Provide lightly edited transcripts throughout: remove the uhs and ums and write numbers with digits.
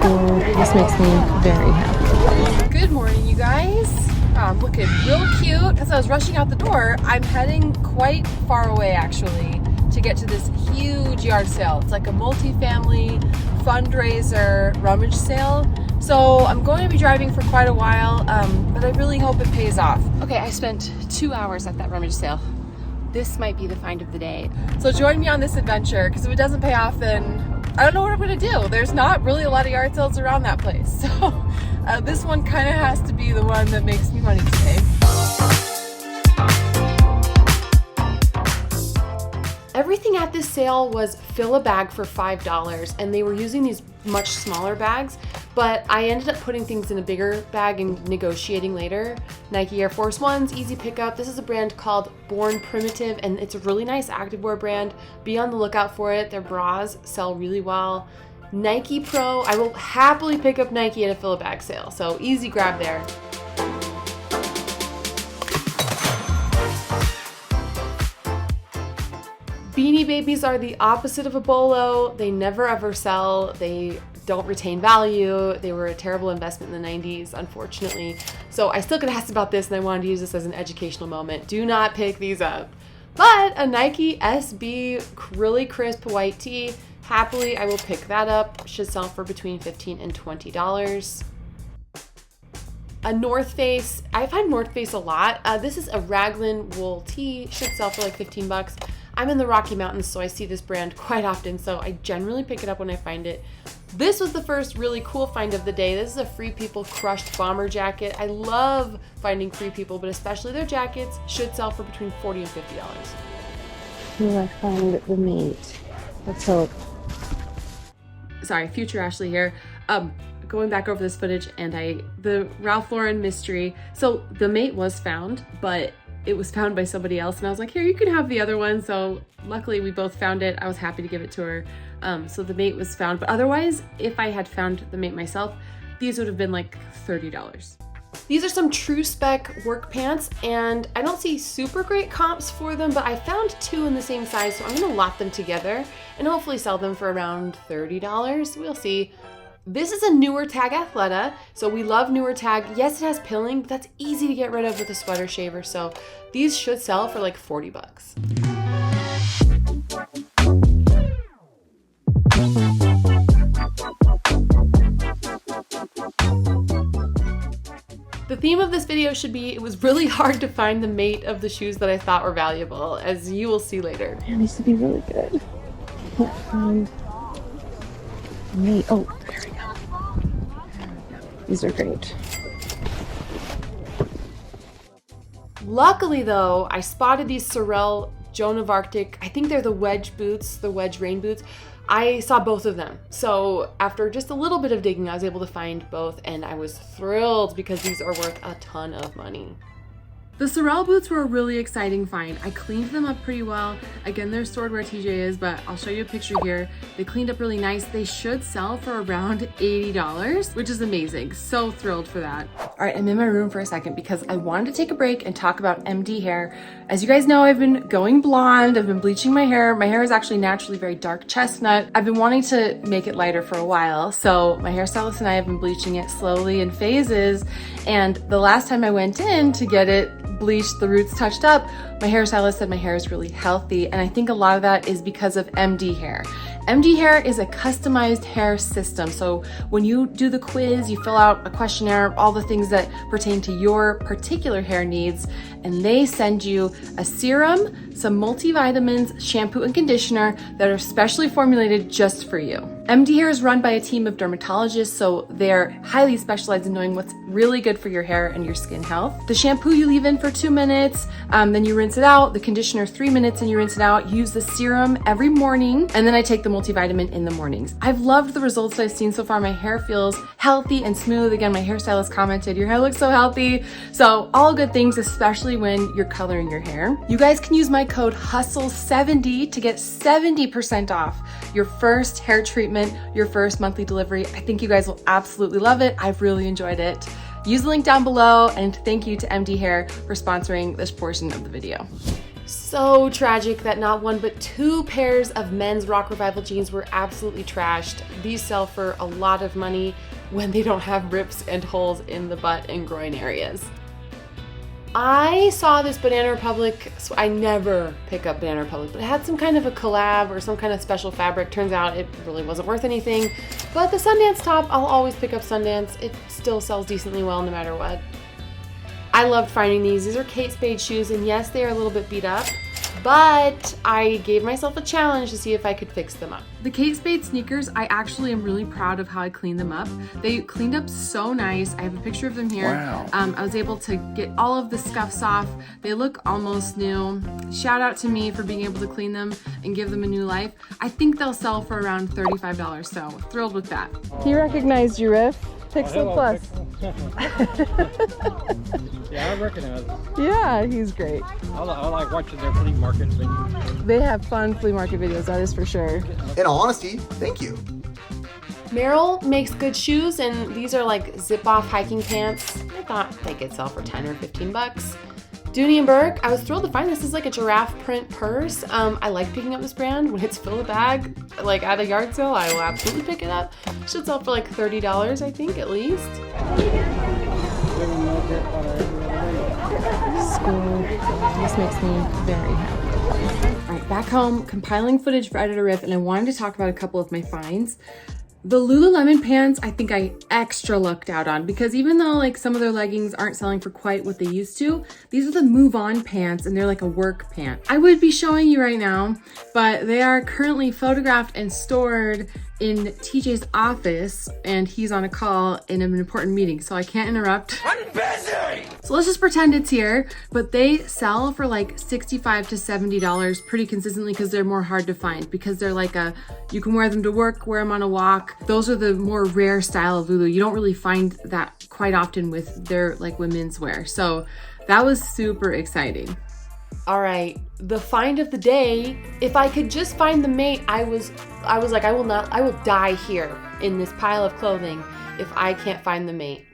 cool. This makes me very happy. Good morning, you guys. I'm looking real cute. As I was rushing out the door, I'm heading quite far away actually to get to this huge yard sale. It's like a multi-family fundraiser rummage sale. So I'm going to be driving for quite a while, but I really hope it pays off. Okay, I spent 2 hours at that rummage sale. This might be the find of the day. So join me on this adventure, because if it doesn't pay off, then I don't know what I'm gonna do. There's not really a lot of yard sales around that place. So this one kind of has to be the one that makes me money today. Everything at this sale was fill a bag for $5, and they were using these much smaller bags, but I ended up putting things in a bigger bag and negotiating later. Nike Air Force Ones, easy pickup. This is a brand called Born Primitive, and it's a really nice activewear brand. Be on the lookout for it. Their bras sell really well. Nike Pro, I will happily pick up Nike at a fill a bag sale, so easy grab there. Beanie Babies are the opposite of a bolo. They never ever sell. They don't retain value. They were a terrible investment in the 90s, unfortunately. So I still get asked about this, and I wanted to use this as an educational moment. Do not pick these up. But a Nike SB really crisp white tee, happily I will pick that up. Should sell for between $15 and $20. A North Face, I find North Face a lot. This is a raglan wool tee, should sell for like 15 bucks. I'm in the Rocky Mountains, so I see this brand quite often, so I generally pick it up when I find it. This was the first really cool find of the day. This is a Free People crushed bomber jacket. I love finding Free People, but especially their jackets should sell for between $40 and $50. Will I find the mate? Let's hope. Sorry, future Ashley here. Going back over this footage, and the Ralph Lauren mystery. So the mate was found, but it was found by somebody else, and I was like, here, you can have the other one. So luckily we both found it. I was happy to give it to her. So the mate was found, but otherwise, if I had found the mate myself, these would have been like $30. These are some true spec work pants, and I don't see super great comps for them, but I found two in the same size, so I'm gonna lot them together and hopefully sell them for around $30. We'll see. This is a Newer Tag Athleta, so we love Newer Tag. Yes, it has pilling, but that's easy to get rid of with a sweater shaver, so these should sell for like 40 bucks. The theme of this video should be, it was really hard to find the mate of the shoes that I thought were valuable, as you will see later. Man, these would be really good. Can't find mate. Oh, there we go. These are great. Luckily though, I spotted these Sorel Joan of Arctic. I think they're the wedge boots, the wedge rain boots. I saw both of them. So after just a little bit of digging, I was able to find both, and I was thrilled because these are worth a ton of money. The Sorel boots were a really exciting find. I cleaned them up pretty well. Again, they're stored where TJ is, but I'll show you a picture here. They cleaned up really nice. They should sell for around $80, which is amazing. So thrilled for that. All right, I'm in my room for a second because I wanted to take a break and talk about MD hair. As you guys know, I've been going blonde. I've been bleaching my hair. My hair is actually naturally very dark chestnut. I've been wanting to make it lighter for a while. So my hairstylist and I have been bleaching it slowly in phases. And the last time I went in to get it bleached, the roots touched up, my hairstylist said my hair is really healthy, and I think a lot of that is because of MD hair. MD hair is a customized hair system. So when you do the quiz, you fill out a questionnaire, all the things that pertain to your particular hair needs, and they send you a serum, some multivitamins, shampoo, and conditioner that are specially formulated just for you. MD Hair is run by a team of dermatologists, so they're highly specialized in knowing what's really good for your hair and your skin health. The shampoo you leave in for 2 minutes, then you rinse it out. The conditioner 3 minutes and you rinse it out. Use the serum every morning, and then I take the multivitamin in the mornings. I've loved the results I've seen so far. My hair feels healthy and smooth. Again, my hairstylist commented, your hair looks so healthy. So all good things, especially when you're coloring your hair. You guys can use my code HUSTLE70 to get 70% off your first hair treatment, your first monthly delivery. I think you guys will absolutely love it. I've really enjoyed it. Use the link down below, and thank you to MD Hair for sponsoring this portion of the video. So tragic that not one but two pairs of men's Rock Revival jeans were absolutely trashed. These sell for a lot of money when they don't have rips and holes in the butt and groin areas. I saw this Banana Republic, so I never pick up Banana Republic, but it had some kind of a collab or some kind of special fabric. Turns out it really wasn't worth anything, but the Sundance top, I'll always pick up Sundance. It still sells decently well no matter what. I loved finding these. These are Kate Spade shoes, and yes, they are a little bit beat up, but I gave myself a challenge to see if I could fix them up. The Kate Spade sneakers, I actually am really proud of how I cleaned them up. They cleaned up so nice. I have a picture of them here. Wow. I was able to get all of the scuffs off. They look almost new. Shout out to me for being able to clean them and give them a new life. I think they'll sell for around $35, so thrilled with that. He recognized you, Riff. Pixel Plus. Yeah, I recognize it. Yeah, he's great. I like watching their flea market videos. They have fun flea market videos, that is for sure. In all honesty, thank you. Merrell makes good shoes, and these are like zip-off hiking pants. I thought they could sell for 10 or 15 bucks. Dooney and Burke, I was thrilled to find this is like a giraffe print purse. I like picking up this brand when it's fill a bag, like at a yard sale. I will absolutely pick it up. Should sell for like $30, I think, at least. School. This makes me very happy. All right, back home, compiling footage for Editor Riff, and I wanted to talk about a couple of my finds. The Lululemon pants, I think I extra lucked out on, because even though like some of their leggings aren't selling for quite what they used to, these are the Move On pants, and they're like a work pant. I would be showing you right now, but they are currently photographed and stored in TJ's office, and he's on a call in an important meeting, so I can't interrupt. I'm busy! So let's just pretend it's here, but they sell for like $65 to $70 pretty consistently because they're more hard to find, because they're like you can wear them to work, wear them on a walk. Those are the more rare style of Lulu. You don't really find that quite often with their like women's wear. So that was super exciting. All right, the find of the day. If I could just find the mate, I was like, I will die here in this pile of clothing if I can't find the mate.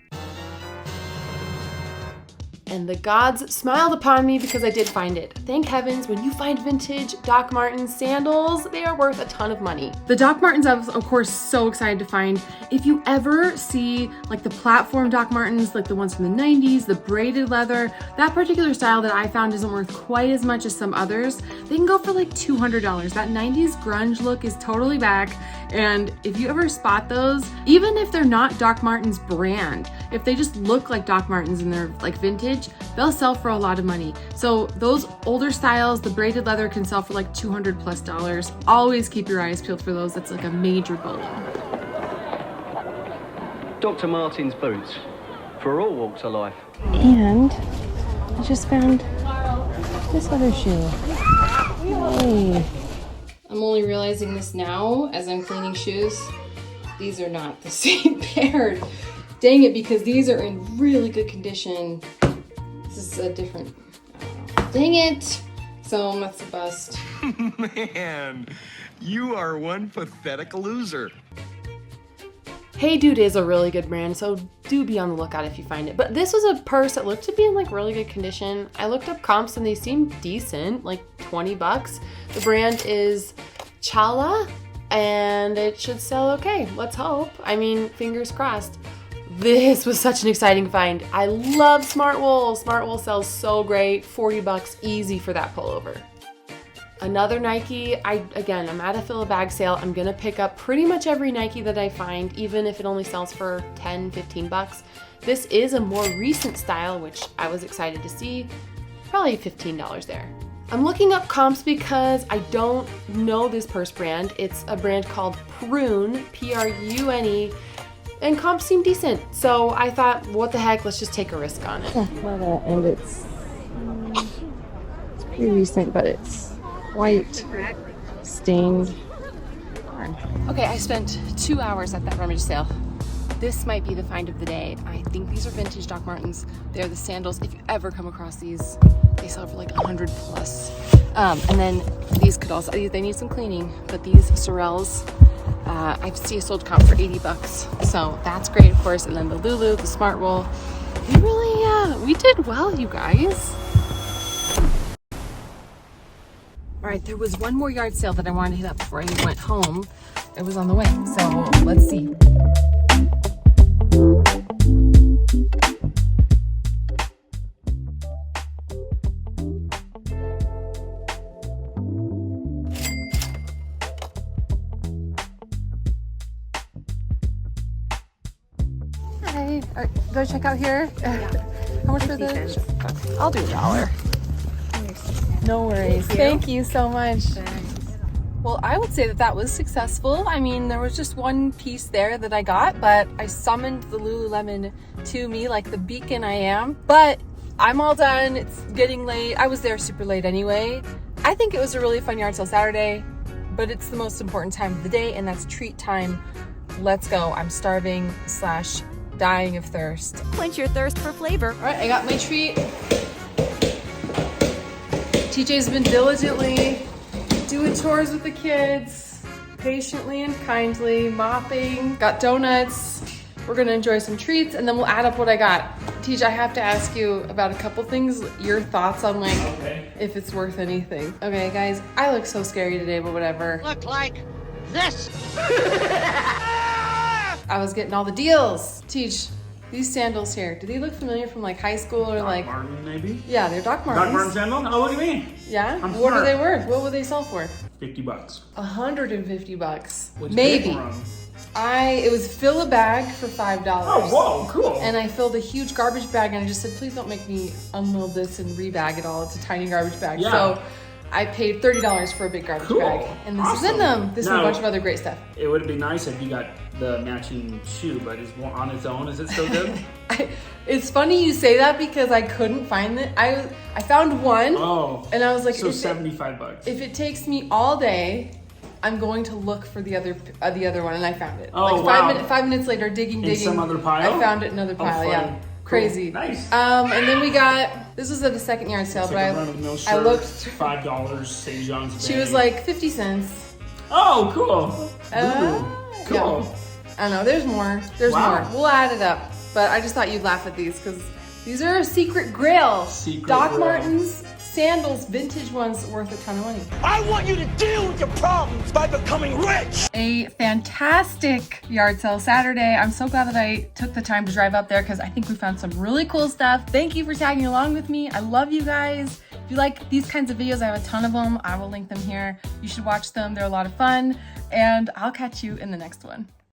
And the gods smiled upon me because I did find it. Thank heavens, when you find vintage Doc Martens sandals, they are worth a ton of money. The Doc Martens I was, of course, so excited to find. If you ever see like the platform Doc Martens, like the ones from the 90s, the braided leather, that particular style that I found isn't worth quite as much as some others. They can go for like $200. That 90s grunge look is totally back. And if you ever spot those, even if they're not Doc Martens brand, if they just look like Doc Martens and they're like vintage, they'll sell for a lot of money. So those older styles, the braided leather can sell for like $200+. Always keep your eyes peeled for those. That's like a major bolo. Dr. Martens boots for all walks of life. And I just found this other shoe. Yay. I'm only realizing this now as I'm cleaning shoes. These are not the same pair. Dang it, because these are in really good condition. This is a different, I don't know. Dang it. So that's a bust. Man, you are one pathetic loser. Hey Dude is a really good brand, so do be on the lookout if you find it. But this was a purse that looked to be in like really good condition. I looked up comps and they seemed decent, like 20 bucks. The brand is Chala, and it should sell okay. Let's hope. I mean, fingers crossed. This was such an exciting find. I love Smartwool. Smartwool sells so great. 40 bucks easy for that pullover. Another Nike, I'm at a fill a bag sale. I'm gonna pick up pretty much every Nike that I find, even if it only sells for 10, 15 bucks. This is a more recent style, which I was excited to see. Probably $15 there. I'm looking up comps because I don't know this purse brand. It's a brand called Prune, P-R-U-N-E, and comps seem decent. So I thought, what the heck, let's just take a risk on it. And it's pretty recent, but it's white, stained. Okay, I spent 2 hours at that rummage sale. This might be the find of the day. I think these are vintage Doc Martens. They're the sandals. If you ever come across these, they sell for like 100 plus. And then these could also, they need some cleaning, but these Sorels, I see a sold comp for 80 bucks. So that's great, of course. And then the Lulu, the Smartwool. We did well, you guys. All right, there was one more yard sale that I wanted to hit up before I went home. It was on the way, so let's see. Hi, all right, go check out here. How much for this? I'll do $1. No worries. Thank you so much. Well, I would say that that was successful. I mean, there was just one piece there that I got, but I summoned the Lululemon to me like the beacon I am. But I'm all done. It's getting late. I was there super late anyway. I think it was a really fun yard sale Saturday, but it's the most important time of the day, and that's treat time. Let's go. I'm starving / dying of thirst. Quench your thirst for flavor. All right, I got my treat. TJ's been diligently doing chores with the kids, patiently and kindly, mopping, got donuts. We're gonna enjoy some treats and then we'll add up what I got. TJ, I have to ask you about a couple things, your thoughts on like, if it's worth anything. Okay guys, I look so scary today, but whatever. Look like this. I was getting all the deals. Teach, these sandals here, do they look familiar from like high school or Doc like? Martin, maybe? Yeah, they're Doc Martens. Doc Martin sandal? Oh, look at me. Yeah? I'm What are smart. they worth? What would they sell for? $50. $150. What'd you Maybe. pay for 'em? It was fill a bag for $5. Oh, whoa, cool. And I filled a huge garbage bag and I just said, please don't make me unload this and rebag it all. It's a tiny garbage bag. Yeah. So I paid $30 for a big garbage Cool. bag. And this is in Awesome. them. This and a Now- bunch of other great stuff. It would be nice if you got the matching shoe, but is one on its own, is it still good? It's funny you say that because I couldn't find it. I found one Oh. and I was like, So if it- $75. if it takes me all day, I'm going to look for the other one, and I found it. Oh, like wow. 5 minutes later, digging. some other pile? I found it in another pile. fun. Yeah, Cool. crazy. Nice. And then we got, this was at the second yard sale, It's but like a run-of-the-mill I shirt, looked. $5, St. John's She Bay. was like 50 cents. Oh, cool. Ooh, cool. Yeah. I don't know. There's more. There's Wow. more. We'll add it up. But I just thought you'd laugh at these because these are a secret grail. Secret Doc grail. Martens sandals, vintage ones, worth a ton of money. I want you to deal with your problems by becoming rich. A fantastic yard sale Saturday. I'm so glad that I took the time to drive up there because I think we found some really cool stuff. Thank you for tagging along with me. I love you guys. If you like these kinds of videos, I have a ton of them. I will link them here. You should watch them. They're a lot of fun. And I'll catch you in the next one.